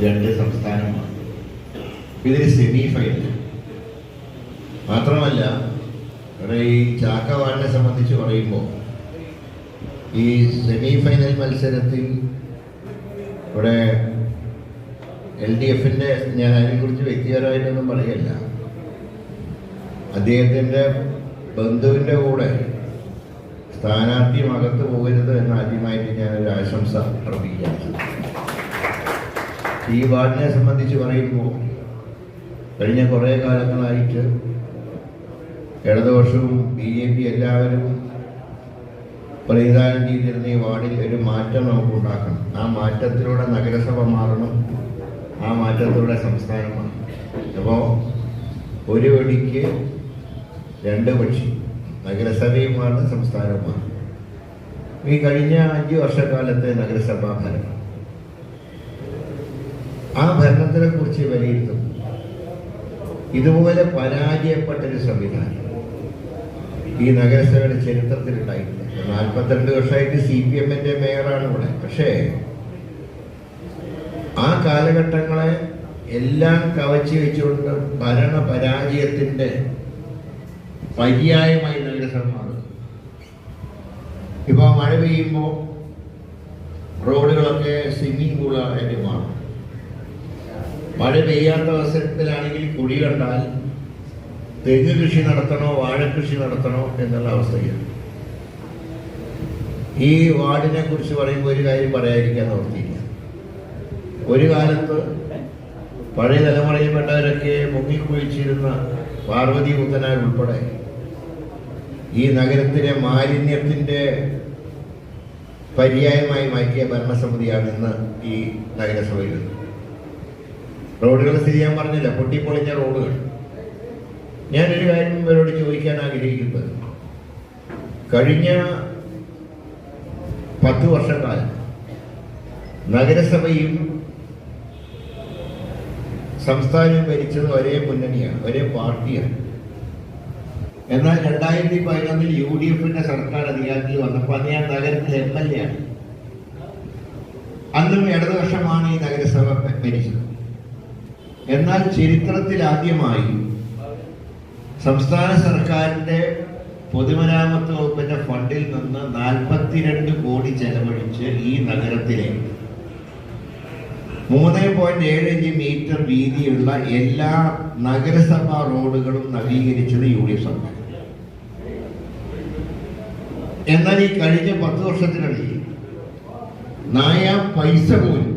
2 സംസ്ഥാനമാണ്. ഇതിന് semi final മാത്രമല്ല. ഇവിടെ ഈ ചാക്ക വാർഡിനെ സംബന്ധിച്ച് പറയുമ്പോൾ ഈ സെമി ഫൈനൽ മത്സരത്തിൽ ഇവിടെ LDFിൻ്റെ, ഞാൻ അതിനെക്കുറിച്ച് വ്യക്തിപരമായിട്ടൊന്നും പറയല്ല, അദ്ദേഹത്തിൻ്റെ ബന്ധുവിൻ്റെ കൂടെ സ്ഥാനാർത്ഥിയും അകത്ത് പോകരുത് എന്ന് ആദ്യമായിട്ട് ഞാനൊരു ആശംസ അർപ്പിക്കുകയാണ്. ഈ വാർഡിനെ സംബന്ധിച്ച് പറയുമ്പോൾ കഴിഞ്ഞ കുറേ കാലങ്ങളായിട്ട് ഇടതുപക്ഷവും BJP എല്ലാവരും പ്രതിദാനം ചെയ്തിരുന്ന ഈ വാർഡിൽ ഒരു മാറ്റം നമുക്ക് ഉണ്ടാക്കണം. ആ മാറ്റത്തിലൂടെ നഗരസഭ മാറണം, ആ മാറ്റത്തിലൂടെ സംസ്ഥാനം മാറണം. അപ്പോൾ ഒരു വെടിക്ക് 2 പക്ഷി, നഗരസഭയുമാണ് സംസ്ഥാനവുമാണ്. ഈ കഴിഞ്ഞ 5 വർഷക്കാലത്തെ നഗരസഭാ ഭരണം, ആ ഭരണത്തിനെ കുറിച്ച് വിലയിരുത്തും. ഇതുപോലെ പരാജയപ്പെട്ടൊരു സംവിധാനം ഈ നഗരസഭയുടെ ചരിത്രത്തിലുണ്ടായിട്ടില്ല. 42 വർഷമായിട്ട് CPMന്റെ മേയറാണ് ഇവിടെ. പക്ഷേ ആ കാലഘട്ടങ്ങളെ എല്ലാം കവച്ചു വെച്ചുകൊണ്ട് ഭരണ പരാജയത്തിൻ്റെ പര്യായമായി നഗരസഭ മാറും. ഇപ്പോൾ മഴ പെയ്യുമ്പോൾ റോഡുകളൊക്കെ സ്വിമ്മിംഗ് പൂളായിട്ട് മാറും. മഴ പെയ്യാത്ത അവസരത്തിലാണെങ്കിൽ കുഴി കണ്ടാൽ തെങ്ങ് കൃഷി നടത്തണോ വാഴ കൃഷി നടത്തണോ എന്നുള്ള അവസ്ഥയാണ്. ഈ വാർഡിനെ കുറിച്ച് പറയുമ്പോൾ ഒരു കാര്യം പറയാതിരിക്കാൻ ഓർത്തില്ല. ഒരു കാലത്ത് പഴയ തലമുറയിൽപ്പെട്ടവരൊക്കെ മുങ്ങിക്കുഴിച്ചിരുന്ന പാർവതി പുത്തനാർ ഉൾപ്പെടെ ഈ നഗരത്തിലെ മാലിന്യത്തിൻ്റെ പര്യായമായി മാറ്റിയ ഭരണസമിതിയാണ് ഇന്ന് ഈ നഗരസഭയിൽ. റോഡുകൾ സ്ഥിതി ഞാൻ പറഞ്ഞില്ല, പൊട്ടിപ്പൊളിഞ്ഞ റോഡുകൾ. ഞാനൊരു കാര്യം ഇവരോട് ചോദിക്കാൻ ആഗ്രഹിക്കുന്നത്, കഴിഞ്ഞ 10 വർഷക്കാലം നഗരസഭയും സംസ്ഥാനവും ഭരിച്ചത് ഒരേ മുന്നണിയാണ്, ഒരേ പാർട്ടിയാണ്. എന്നാൽ 2011 UDFന്റെ സർക്കാർ അധികാരത്തിൽ വന്നപ്പോൾ അന്ന് ഞാൻ നഗരത്തിലെ MLA ആണ്. അന്നും ഇടതുപക്ഷമാണ് ഈ നഗരസഭ ഭരിച്ചത്. എന്നാൽ ചരിത്രത്തിൽ ആദ്യമായി സംസ്ഥാന സർക്കാരിന്റെ പൊതുമരാമത്ത് വകുപ്പിന്റെ ഫണ്ടിൽ നിന്ന് 42 കോടി ചെലവഴിച്ച് ഈ നഗരത്തിലെ 3.75 മീറ്റർ വീതിയുള്ള എല്ലാ നഗരസഭാ റോഡുകളും നവീകരിച്ചത് UDF സർക്കാർ. എന്നാൽ ഈ കഴിഞ്ഞ 10 വർഷത്തിനിടയിൽ 4 പൈസ പോലും